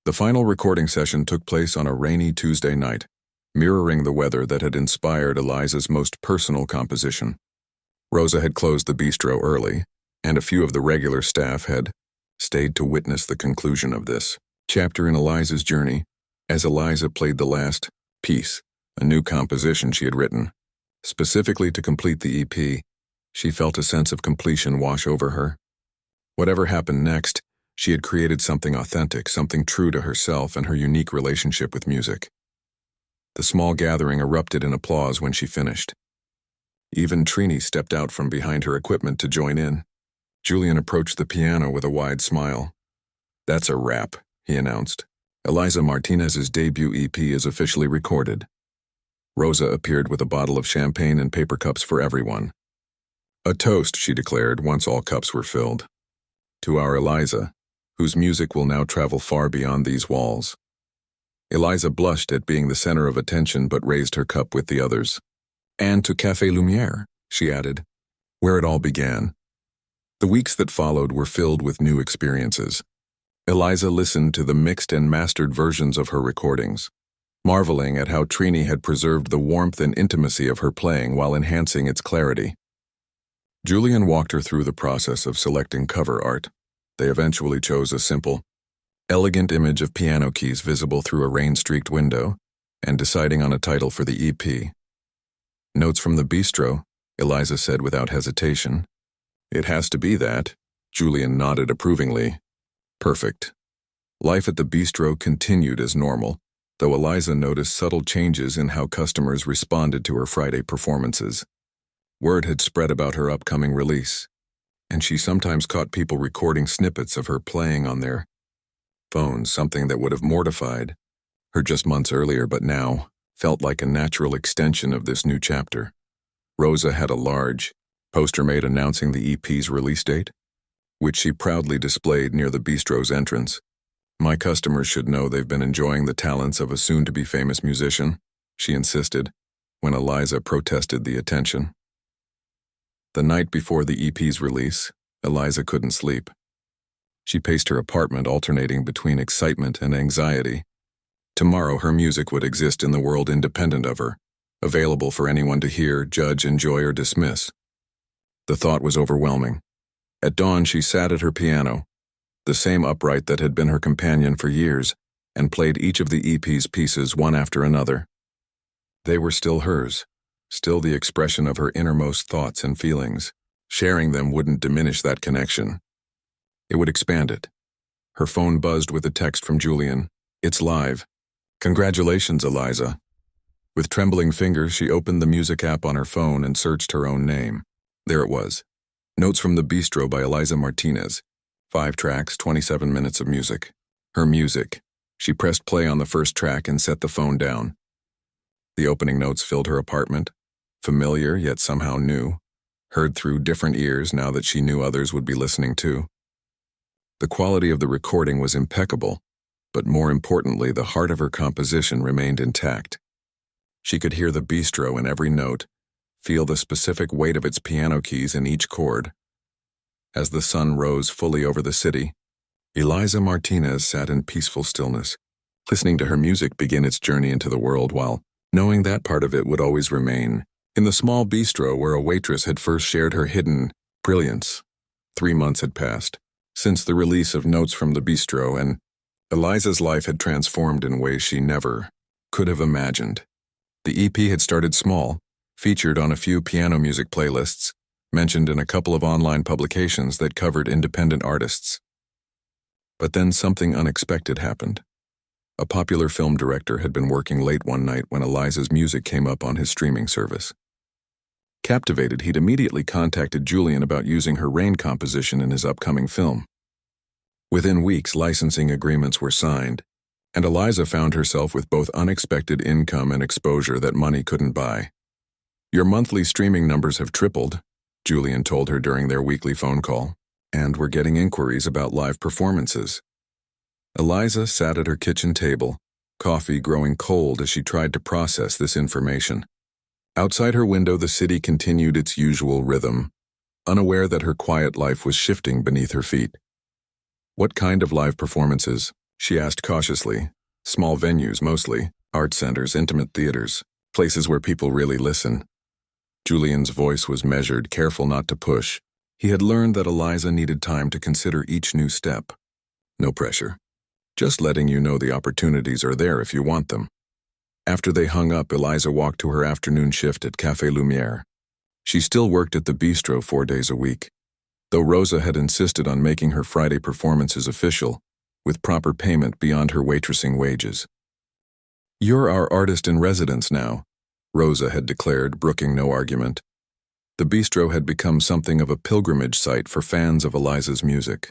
The final recording session took place on a rainy Tuesday night, mirroring the weather that had inspired Eliza's most personal composition. Rosa had closed the bistro early, and a few of the regular staff had stayed to witness the conclusion of this chapter in Eliza's journey, as Eliza played the last piece, a new composition she had written. Specifically to complete the EP, she felt a sense of completion wash over her. Whatever happened next, she had created something authentic, something true to herself and her unique relationship with music. The small gathering erupted in applause when she finished. Even Trini stepped out from behind her equipment to join in. Julian approached the piano with a wide smile. "That's a wrap," he announced. "Eliza Martinez's debut EP is officially recorded." Rosa appeared with a bottle of champagne and paper cups for everyone. "A toast," she declared once all cups were filled. "To our Eliza, whose music will now travel far beyond these walls." Eliza blushed at being the center of attention but raised her cup with the others. "And to Café Lumière," she added, "where it all began." The weeks that followed were filled with new experiences. Eliza listened to the mixed and mastered versions of her recordings, marveling at how Trini had preserved the warmth and intimacy of her playing while enhancing its clarity. Julian walked her through the process of selecting cover art. They eventually chose a simple, elegant image of piano keys visible through a rain-streaked window, and deciding on a title for the EP. "Notes from the Bistro," Eliza said without hesitation. "It has to be that." Julian nodded approvingly. "Perfect." Life at the Bistro continued as normal, though Eliza noticed subtle changes in how customers responded to her Friday performances. Word had spread about her upcoming release, and she sometimes caught people recording snippets of her playing on their phones, something that would have mortified her just months earlier but now felt like a natural extension of this new chapter. Rosa had a large poster made announcing the EP's release date, which she proudly displayed near the Bistro's entrance. "My customers should know they've been enjoying the talents of a soon-to-be famous musician," she insisted, when Eliza protested the attention. The night before the EP's release, Eliza couldn't sleep. She paced her apartment, alternating between excitement and anxiety. Tomorrow her music would exist in the world independent of her, available for anyone to hear, judge, enjoy, or dismiss. The thought was overwhelming. At dawn she sat at her piano, the same upright that had been her companion for years, and played each of the EP's pieces one after another. They were still hers, still the expression of her innermost thoughts and feelings. Sharing them wouldn't diminish that connection. It would expand it. Her phone buzzed with a text from Julian. "It's live. Congratulations, Eliza." With trembling fingers, she opened the music app on her phone and searched her own name. There it was. Notes from the Bistro by Eliza Martinez. 5 tracks, 27 minutes of music. Her music. She pressed play on the first track and set the phone down. The opening notes filled her apartment, familiar yet somehow new, heard through different ears now that she knew others would be listening too. The quality of the recording was impeccable, but more importantly, the heart of her composition remained intact. She could hear the Bistro in every note, feel the specific weight of its piano keys in each chord. As the sun rose fully over the city, Eliza Martinez sat in peaceful stillness, listening to her music begin its journey into the world while knowing that part of it would always remain in the small bistro where a waitress had first shared her hidden brilliance. 3 months had passed since the release of Notes from the Bistro, and Eliza's life had transformed in ways she never could have imagined. The EP had started small, featured on a few piano music playlists, mentioned in a couple of online publications that covered independent artists. But then something unexpected happened. A popular film director had been working late one night when Eliza's music came up on his streaming service. Captivated, he'd immediately contacted Julian about using her Rain composition in his upcoming film. Within weeks, licensing agreements were signed, and Eliza found herself with both unexpected income and exposure that money couldn't buy. "Your monthly streaming numbers have tripled," Julian told her during their weekly phone call, "and we're getting inquiries about live performances." Eliza sat at her kitchen table, coffee growing cold as she tried to process this information. Outside her window, the city continued its usual rhythm, unaware that her quiet life was shifting beneath her feet. "What kind of live performances?" she asked cautiously. "Small venues mostly, art centers, intimate theaters, places where people really listen." Julian's voice was measured, careful not to push. He had learned that Eliza needed time to consider each new step. "No pressure. Just letting you know the opportunities are there if you want them." After they hung up, Eliza walked to her afternoon shift at Café Lumière. She still worked at the Bistro 4 days a week, though Rosa had insisted on making her Friday performances official, with proper payment beyond her waitressing wages. "You're our artist in residence now," Rosa had declared, brooking no argument. The bistro had become something of a pilgrimage site for fans of Eliza's music.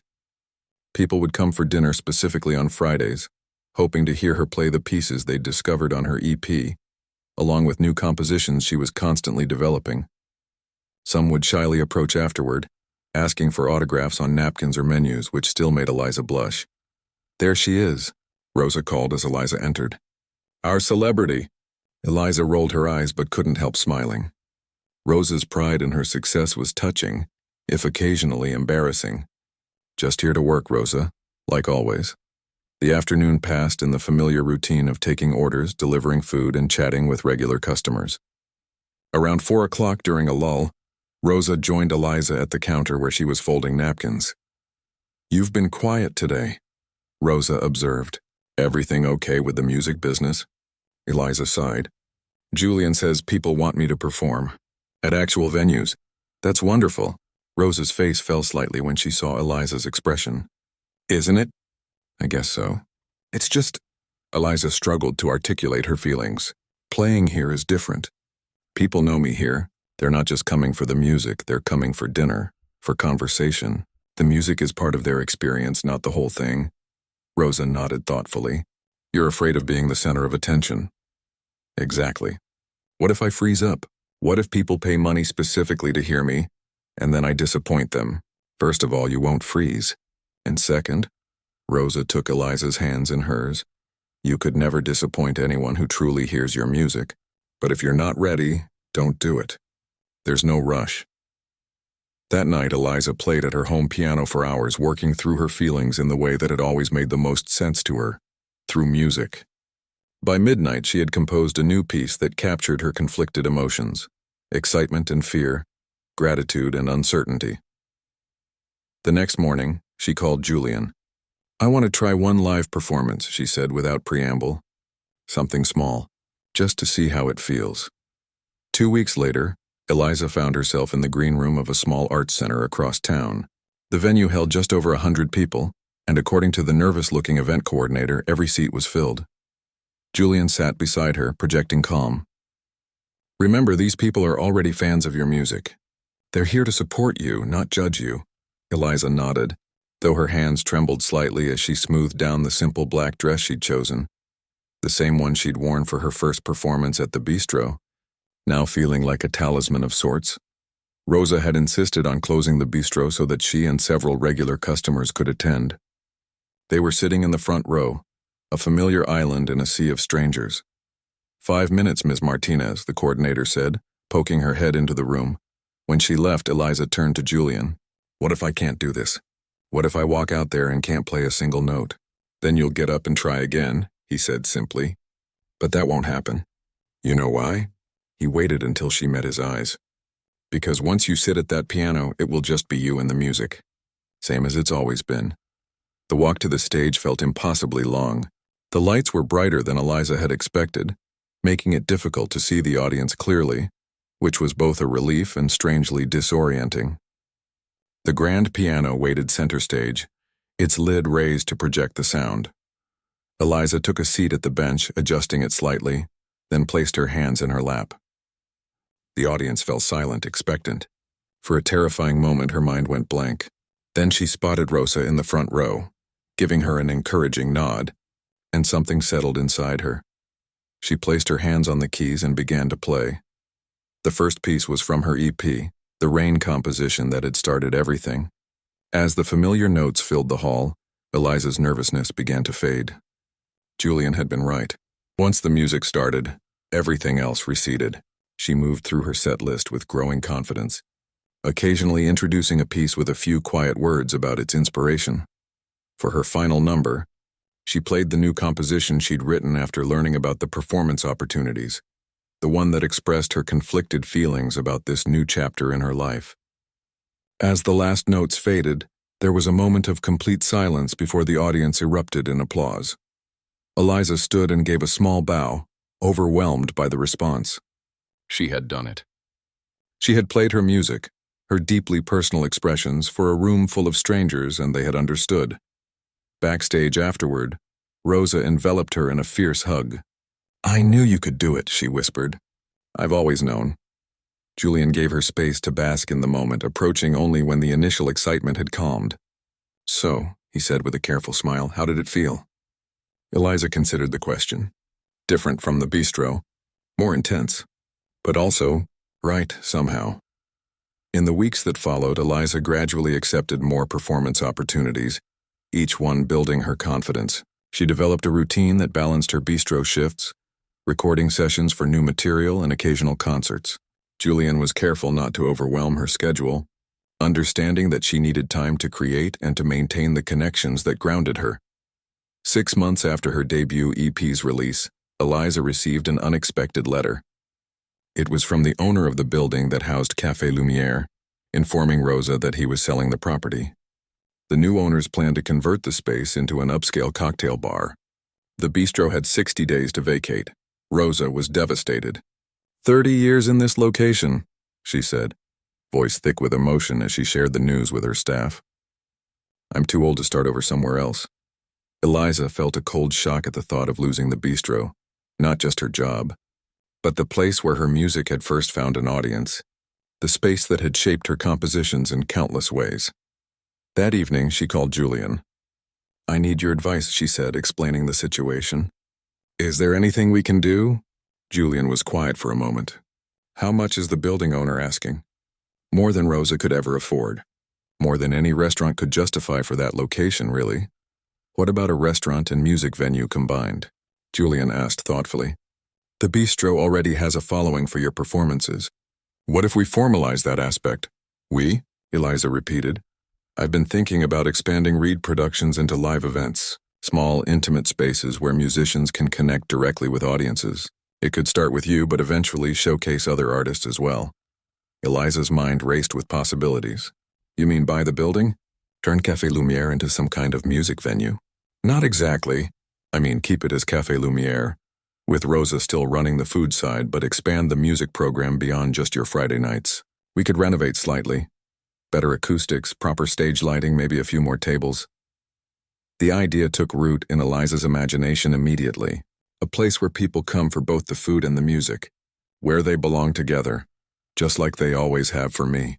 People would come for dinner specifically on Fridays, hoping to hear her play the pieces they'd discovered on her EP, along with new compositions she was constantly developing. Some would shyly approach afterward, asking for autographs on napkins or menus, which still made Eliza blush. "There she is," Rosa called as Eliza entered. "Our celebrity." Eliza rolled her eyes but couldn't help smiling. Rosa's pride in her success was touching, if occasionally embarrassing. "Just here to work, Rosa, like always." The afternoon passed in the familiar routine of taking orders, delivering food, and chatting with regular customers. Around 4 o'clock during a lull, Rosa joined Eliza at the counter where she was folding napkins. "You've been quiet today," Rosa observed. "Everything okay with the music business?" Eliza sighed. "Julian says people want me to perform. At actual venues. That's wonderful." Rosa's face fell slightly when she saw Eliza's expression. "Isn't it?" "I guess so. It's just—" Eliza struggled to articulate her feelings. "Playing here is different. People know me here. They're not just coming for the music, they're coming for dinner, for conversation. The music is part of their experience, not the whole thing." Rosa nodded thoughtfully. "You're afraid of being the center of attention." "Exactly. What if I freeze up? What if people pay money specifically to hear me, and then I disappoint them? First of all, you won't freeze. And second," Rosa took Eliza's hands in hers, "you could never disappoint anyone who truly hears your music. But if you're not ready, don't do it. There's no rush." That night, Eliza played at her home piano for hours, working through her feelings in the way that had always made the most sense to her, through music. By midnight, she had composed a new piece that captured her conflicted emotions: excitement and fear, gratitude and uncertainty. The next morning, she called Julian. "I want to try one live performance," she said without preamble. "Something small, just to see how it feels." 2 weeks later, Eliza found herself in the green room of a small arts center across town. The venue held just over 100 people, and according to the nervous-looking event coordinator, every seat was filled. Julian sat beside her, projecting calm. "Remember, these people are already fans of your music. They're here to support you, not judge you." Eliza nodded, though her hands trembled slightly as she smoothed down the simple black dress she'd chosen, the same one she'd worn for her first performance at the bistro, now feeling like a talisman of sorts. Rosa had insisted on closing the bistro so that she and several regular customers could attend. They were sitting in the front row, a familiar island in a sea of strangers. "5 minutes, Ms. Martinez," the coordinator said, poking her head into the room. When she left, Eliza turned to Julian. "What if I can't do this? What if I walk out there and can't play a single note?" "Then you'll get up and try again," he said simply. "But that won't happen. You know why?" He waited until she met his eyes. "Because once you sit at that piano, it will just be you and the music. Same as it's always been." The walk to the stage felt impossibly long. The lights were brighter than Eliza had expected, making it difficult to see the audience clearly, which was both a relief and strangely disorienting. The grand piano waited center stage, its lid raised to project the sound. Eliza took a seat at the bench, adjusting it slightly, then placed her hands in her lap. The audience fell silent, expectant. For a terrifying moment, her mind went blank. Then she spotted Rosa in the front row, giving her an encouraging nod, and something settled inside her. She placed her hands on the keys and began to play. The first piece was from her EP, the rain composition that had started everything. As the familiar notes filled the hall, Eliza's nervousness began to fade. Julian had been right. Once the music started, everything else receded. She moved through her set list with growing confidence, occasionally introducing a piece with a few quiet words about its inspiration. For her final number, she played the new composition she'd written after learning about the performance opportunities, the one that expressed her conflicted feelings about this new chapter in her life. As the last notes faded, there was a moment of complete silence before the audience erupted in applause. Eliza stood and gave a small bow, overwhelmed by the response. She had done it. She had played her music, her deeply personal expressions, for a room full of strangers, and they had understood. Backstage afterward, Rosa enveloped her in a fierce hug. "I knew you could do it," she whispered. "I've always known." Julian gave her space to bask in the moment, approaching only when the initial excitement had calmed. "So," he said with a careful smile, "how did it feel?" Eliza considered the question. Different from the bistro, more intense, but also right somehow. In the weeks that followed, Eliza gradually accepted more performance opportunities, each one building her confidence. She developed a routine that balanced her bistro shifts, recording sessions for new material and occasional concerts. Julian was careful not to overwhelm her schedule, understanding that she needed time to create and to maintain the connections that grounded her. 6 months after her debut EP's release, Eliza received an unexpected letter. It was from the owner of the building that housed Café Lumière, informing Rosa that he was selling the property. The new owners planned to convert the space into an upscale cocktail bar. The bistro had 60 days to vacate. Rosa was devastated. 30 years in this location, she said, voice thick with emotion as she shared the news with her staff. I'm too old to start over somewhere else. Eliza felt a cold shock at the thought of losing the bistro, not just her job, but the place where her music had first found an audience, the space that had shaped her compositions in countless ways. That evening, she called Julian. I need your advice, she said, explaining the situation. Is there anything we can do? Julian was quiet for a moment. How much is the building owner asking? More than Rosa could ever afford. More than any restaurant could justify for that location, really. What about a restaurant and music venue combined? Julian asked thoughtfully. The bistro already has a following for your performances. What if we formalize that aspect? We? Eliza repeated. I've been thinking about expanding Reed Productions into live events, small, intimate spaces where musicians can connect directly with audiences. It could start with you, but eventually showcase other artists as well. Eliza's mind raced with possibilities. You mean buy the building? Turn Café Lumière into some kind of music venue? Not exactly. I mean, keep it as Café Lumière, with Rosa still running the food side, but expand the music program beyond just your Friday nights. We could renovate slightly. Better acoustics, proper stage lighting, maybe a few more tables. The idea took root in Eliza's imagination immediately. A place where people come for both the food and the music, where they belong together, just like they always have for me.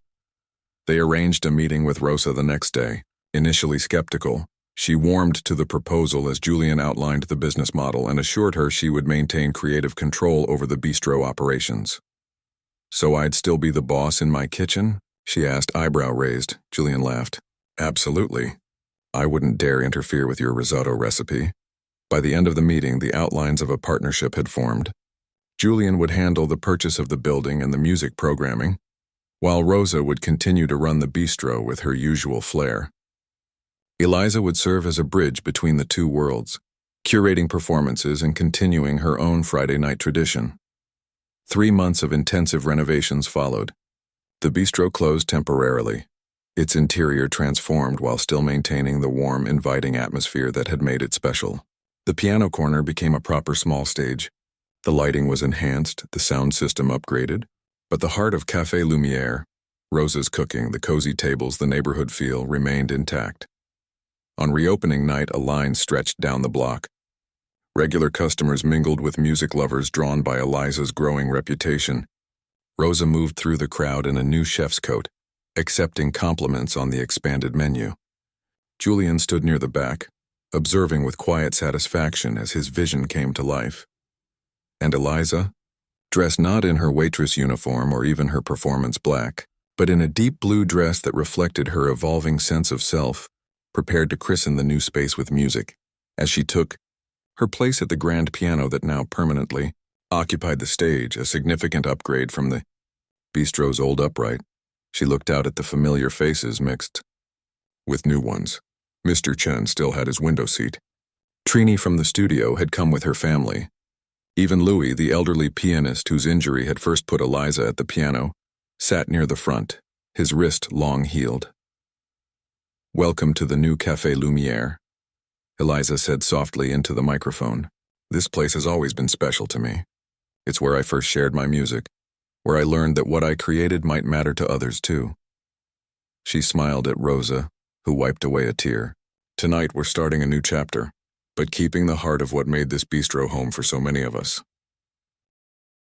They arranged a meeting with Rosa the next day. Initially skeptical, she warmed to the proposal as Julian outlined the business model and assured her she would maintain creative control over the bistro operations. So I'd still be the boss in my kitchen? She asked, eyebrow raised. Julian laughed. Absolutely. I wouldn't dare interfere with your risotto recipe. By the end of the meeting, the outlines of a partnership had formed. Julian would handle the purchase of the building and the music programming, while Rosa would continue to run the bistro with her usual flair. Eliza would serve as a bridge between the two worlds, curating performances and continuing her own Friday night tradition. 3 months of intensive renovations followed. The bistro closed temporarily, its interior transformed while still maintaining the warm, inviting atmosphere that had made it special. The piano corner became a proper small stage. The lighting was enhanced, the sound system upgraded, but the heart of Café Lumière, Rosa's cooking, the cozy tables, the neighborhood feel, remained intact. On reopening night, a line stretched down the block. Regular customers mingled with music lovers drawn by Eliza's growing reputation. Rosa moved through the crowd in a new chef's coat, accepting compliments on the expanded menu. Julian stood near the back, observing with quiet satisfaction as his vision came to life. And Eliza, dressed not in her waitress uniform or even her performance black, but in a deep blue dress that reflected her evolving sense of self, prepared to christen the new space with music, as she took her place at the grand piano that now permanently occupied the stage, a significant upgrade from the bistro's old upright. She looked out at the familiar faces mixed with new ones. Mr. Chen still had his window seat. Trini from the studio had come with her family. Even Louis, the elderly pianist whose injury had first put Eliza at the piano, sat near the front, his wrist long healed. Welcome to the new Café Lumière, Eliza said softly into the microphone. This place has always been special to me. It's where I first shared my music, where I learned that what I created might matter to others too. She smiled at Rosa, who wiped away a tear. Tonight we're starting a new chapter, but keeping the heart of what made this bistro home for so many of us.